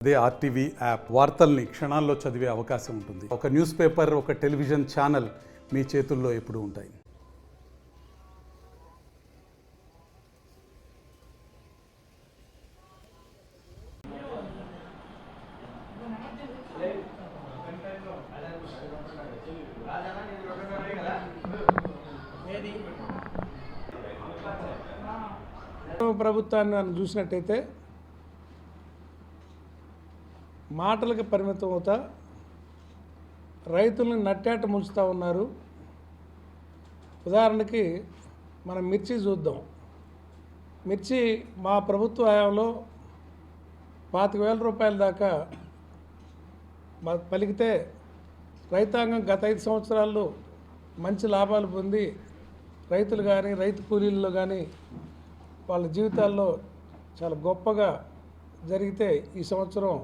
అదే RTV app వార్తల్ని క్షణాల్లో చదివే అవకాశం ఉంటుంది. ఒక న్యూస్ పేపర్, ఒక టెలివిజన్ ఛానల్ మీ చేతుల్లో ఎప్పుడూ ఉంటాయి. ప్రభుత్వాన్ని మనం చూసినట్టయితే మాటలకు పరిమితం అవుతా రైతులను నట్టేట ముంచుతూ ఉన్నారు. ఉదాహరణకి మనం మిర్చి చూద్దాం. మిర్చి మా ప్రభుత్వ హయాంలో 25,000 రూపాయల దాకా పలికితే రైతాంగం గత 5 సంవత్సరాల్లో మంచి లాభాలు పొంది రైతులు కానీ రైతు కూలీల్లో కానీ వాళ్ళ జీవితాల్లో చాలా గొప్పగా జరిగితే ఈ సంవత్సరం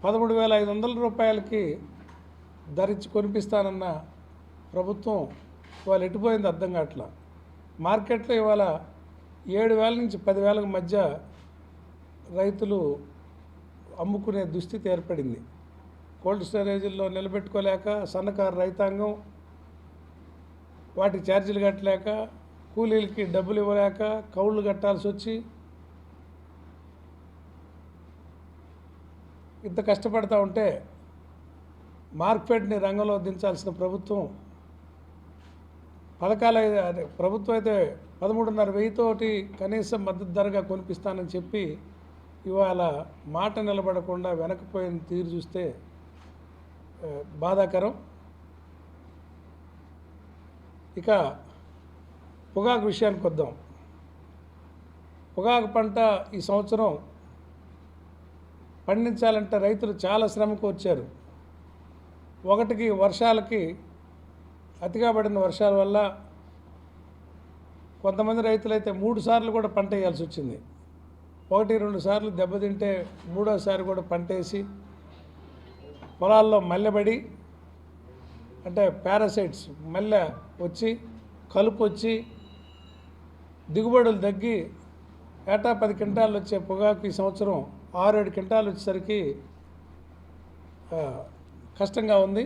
13,500 రూపాయలకి ధరించి కొనిపిస్తానన్న ప్రభుత్వం వాళ్ళు ఎటుపోయింది అర్థం కావట్లా. మార్కెట్లో ఇవాళ 7,000 నుంచి 10,000 మధ్య రైతులు అమ్ముకునే దుస్థితి ఏర్పడింది. కోల్డ్ స్టోరేజీల్లో నిలబెట్టుకోలేక సన్నకారు రైతాంగం వాటికి ఛార్జీలు కట్టలేక కూలీలకి డబ్బులు ఇవ్వలేక కౌళ్ళు కట్టాల్సి వచ్చి ఇంత కష్టపడతా ఉంటే మార్కెట్ని రంగంలో దించాల్సిన ప్రభుత్వం ప్రభుత్వం అయితే 13,500 కనీసం మద్దతు ధరగా కొనిపిస్తానని చెప్పి ఇవాళ మాట నిలబడకుండా వెనకపోయిన తీరు చూస్తే బాధాకరం. ఇక పొగాకు విషయానికి వద్దాం. పొగాకు పంట ఈ సంవత్సరం పండించాలంటే రైతులు చాలా శ్రమకు వచ్చారు. ఒకటికి వర్షాలకి అతిగా పడిన వర్షాల వల్ల కొంతమంది రైతులైతే 3 సార్లు కూడా పంట వేయాల్సి వచ్చింది. 1-2 సార్లు దెబ్బతింటే 3వ సారి కూడా పంట వేసి పొలాల్లో మల్లెబడి అంటే పారాసైట్స్ మల్లె వచ్చి కలుపు వచ్చి దిగుబడులు తగ్గి ఏటా 10 క్వింటాలు వచ్చే పొగాకు ఈ సంవత్సరం 6-7 క్వింటాలు వచ్చేసరికి కష్టంగా ఉంది.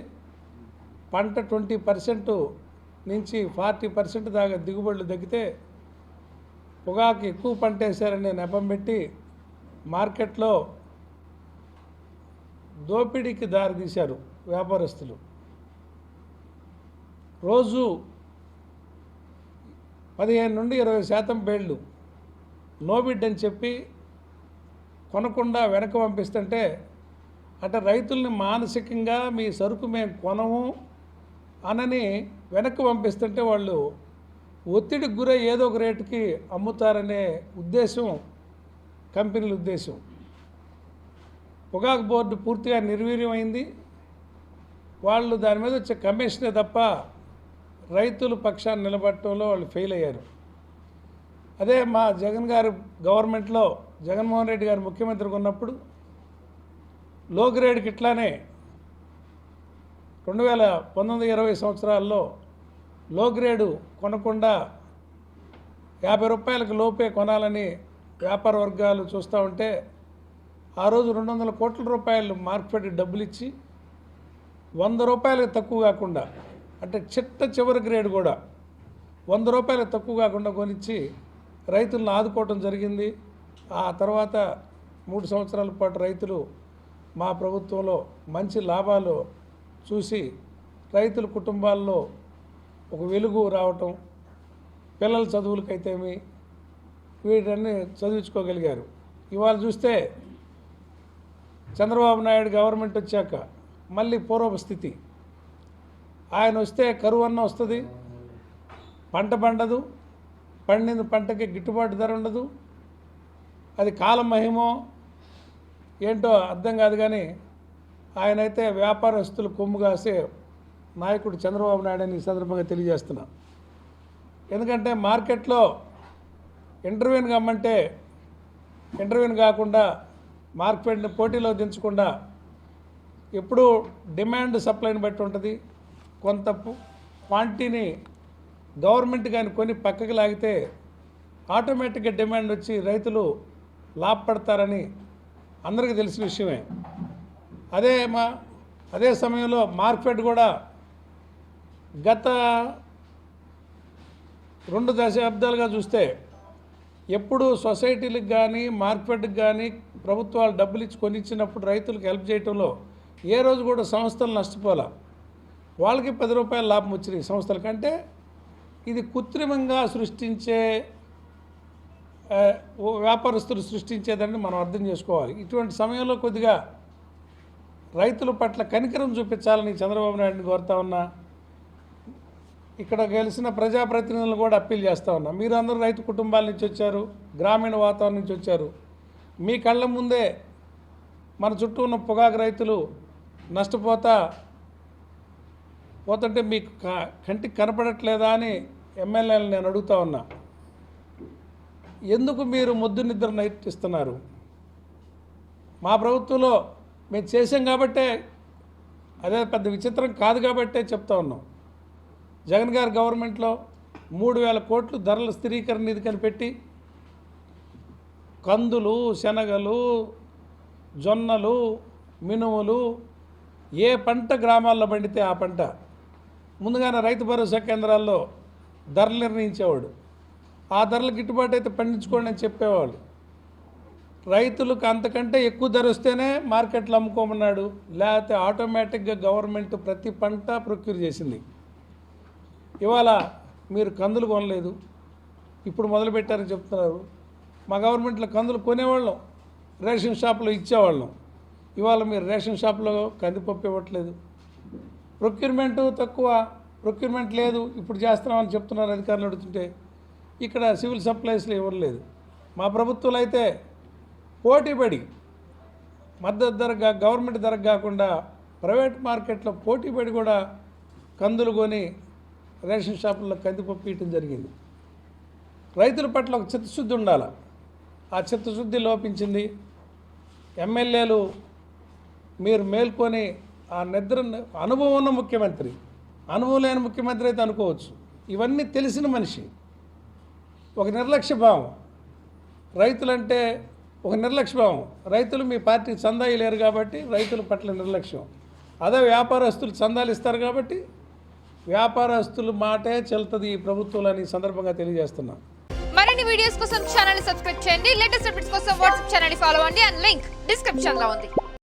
పంట 20% నుంచి 40% దాకా దిగుబడులు తగ్గితే పొగాకు ఎక్కువ పంట వేశారని నెపం పెట్టి మార్కెట్లో దోపిడీకి దారితీశారు వ్యాపారస్తులు. రోజు 15 నుండి 20% బేళ్లు నోబిడ్ అని చెప్పి కొనకుండా వెనక పంపిస్తుంటే అంటే రైతుల్ని మానసికంగా మీ సరుకు మేము కొనము అనని వెనక్కి పంపిస్తుంటే వాళ్ళు ఒత్తిడికి గురై ఏదో ఒక రేటుకి అమ్ముతారనే ఉద్దేశం కంపెనీల ఉద్దేశం. పొగాకు బోర్డు పూర్తిగా నిర్వీర్యమైంది. వాళ్ళు దాని మీద వచ్చే కమిషనే తప్ప రైతుల పక్షాన్ని నిలబడటంలో వాళ్ళు ఫెయిల్ అయ్యారు. అదే మా జగన్ గారు గవర్నమెంట్లో జగన్మోహన్ రెడ్డి గారు ముఖ్యమంత్రిగా ఉన్నప్పుడు లో గ్రేడ్కి ఇట్లానే 2019-20 సంవత్సరాల్లో లో గ్రేడు కొనకుండా 50 రూపాయలకు లోపే కొనాలని వ్యాపార వర్గాలు చూస్తూ ఉంటే ఆ రోజు 200 కోట్ల రూపాయలు మార్కెట్ డబ్బులు ఇచ్చి 100 రూపాయలకు తక్కువ కాకుండా అంటే చివరి గ్రేడ్ కూడా 100 రూపాయలకు తక్కువ కాకుండా కొనిచ్చి రైతులను ఆదుకోవటం జరిగింది. ఆ తర్వాత 3 సంవత్సరాల పాటు రైతులు మా ప్రభుత్వంలో మంచి లాభాలు చూసి రైతుల కుటుంబాల్లో ఒక వెలుగు రావటం, పిల్లల చదువులకైతేమి వీటన్నీ చదివించుకోగలిగారు. ఇవాళ చూస్తే చంద్రబాబు నాయుడు గవర్నమెంట్ వచ్చాక మళ్ళీ పూర్వపు స్థితి. ఆయన వస్తే కరువు అన్న వస్తుంది, పంట పండదు, పండిన పంటకి గిట్టుబాటు ధర ఉండదు. అది కాలం మహిమో ఏంటో అర్థం కాదు. కానీ ఆయనైతే వ్యాపారస్తులు కొమ్ము కాసే నాయకుడు చంద్రబాబు నాయుడు అని ఈ సందర్భంగా తెలియజేస్తున్నా. ఎందుకంటే మార్కెట్లో ఇంటర్వ్యూని కమ్మంటే ఇంటర్వ్యూని కాకుండా మార్కెట్ని పోటీలో దించకుండా ఎప్పుడూ డిమాండ్ సప్లైని బట్టి ఉంటుంది. కొంత క్వాంటిటీని గవర్నమెంట్ కానీ కొని పక్కకి లాగితే ఆటోమేటిక్గా డిమాండ్ వచ్చి రైతులు లాభపడతారని అందరికీ తెలిసిన విషయమే. అదే సమయంలో మార్కెట్ కూడా గత 2 దశాబ్దాలుగా చూస్తే ఎప్పుడు సొసైటీలకు కానీ మార్కెట్కి కానీ ప్రభుత్వాలు డబ్బులు ఇచ్చి కొనిచ్చినప్పుడు రైతులకు హెల్ప్ చేయటంలో ఏ రోజు కూడా సంస్థలు నష్టపోలే. వాళ్ళకి 10 రూపాయల లాభం వచ్చినాయి సంస్థల కంటే. ఇది కృత్రిమంగా సృష్టించే వ్యాపారస్తులు సృష్టించేదని మనం అర్థం చేసుకోవాలి. ఇటువంటి సమయంలో కొద్దిగా రైతుల పట్ల కనికరం చూపించాలని చంద్రబాబు నాయుడిని కోరుతా ఉన్నా. ఇక్కడ గెలిచిన ప్రజాప్రతినిధులు కూడా అప్పీల్ చేస్తూ ఉన్నా. మీరు అందరూ రైతు కుటుంబాల నుంచి వచ్చారు, గ్రామీణ వాతావరణం నుంచి వచ్చారు. మీ కళ్ళ ముందే మన చుట్టూ ఉన్న పొగాకు రైతులు పోతుంటే మీకు కంటికి కనపడట్లేదా అని ఎమ్మెల్యేలు నేను అడుగుతా ఉన్నా. ఎందుకు మీరు మొద్దు నిద్ర నటిస్తున్నారు? మా ప్రభుత్వంలో మేము చేసాం కాబట్టే, అదే పెద్ద విచిత్రం కాదు కాబట్టే చెప్తా ఉన్నాం. జగన్ గారి గవర్నమెంట్లో 3,000 కోట్లు ధరల స్థిరీకరణ నిధి కనిపెట్టి కందులు, శనగలు, జొన్నలు, మినుములు ఏ పంట గ్రామాల్లో పండితే ఆ పంట ముందుగానే రైతు భరోసా కేంద్రాల్లో ధరలు నిర్ణయించేవాడు. ఆ ధరలు గిట్టుబాటు అయితే పండించుకోండి అని చెప్పేవాళ్ళు. రైతులకు అంతకంటే ఎక్కువ ధర వస్తేనే మార్కెట్లో అమ్ముకోమన్నాడు. లేకపోతే ఆటోమేటిక్గా గవర్నమెంట్ ప్రతి పంట ప్రొక్యూర్ చేసింది. ఇవాళ మీరు కందులు కొనలేదు, ఇప్పుడు మొదలుపెట్టారని చెప్తున్నారు. మా గవర్నమెంట్లో కందులు కొనేవాళ్ళం, రేషన్ షాప్లో ఇచ్చేవాళ్ళం. ఇవాళ మీరు రేషన్ షాప్లో కందిపప్పు ఇవ్వట్లేదు. ప్రొక్యూర్మెంటు తక్కువ, ప్రొక్యూర్మెంట్ లేదు, ఇప్పుడు చేస్తున్నామని చెప్తున్నారు అధికారులు అడుగుతుంటే. ఇక్కడ సివిల్ సప్లైస్లో ఇవ్వలేదు. మా ప్రభుత్వాలు అయితే పోటీపడి మద్దతు ధర గవర్నమెంట్ ధరకు కాకుండా ప్రైవేట్ మార్కెట్లో పోటీపడి కూడా కందులు కొని రేషన్ షాపుల్లో కందిపప్పు ఇవ్వటం జరిగింది. రైతుల పట్ల ఒక చిత్తశుద్ధి ఉండాలి. ఆ చిత్తశుద్ధి లోపించింది. ఎమ్మెల్యేలు మీరు మేల్కొని ఆ నిద్ర అనుభవం ఉన్న ముఖ్యమంత్రి, అనుభవం లేని ముఖ్యమంత్రి అయితే అనుకోవచ్చు. ఇవన్నీ తెలిసిన మనిషి. ఒక నిర్లక్ష్య భావం, రైతులంటే ఒక నిర్లక్ష్య భావం. రైతులు మీ పార్టీ చందా లేరు కాబట్టి రైతుల పట్ల నిర్లక్ష్యం. అదే వ్యాపారస్తులు చందాలు ఇస్తారు కాబట్టి వ్యాపారస్తుల మాటే చెల్లుతుంది ఈ ప్రభుత్వాలని సందర్భంగా తెలియజేస్తున్నాం. మరిన్ని వీడియోస్ కోసం ఛానల్ ని సబ్స్క్రైబ్ చేయండి. లేటెస్ట్ అప్డేట్స్ కోసం వాట్సాప్ ఛానల్ ని ఫాలో అవ్వండి. అండ్ లింక్ డిస్క్రిప్షన్ లో ఉంది.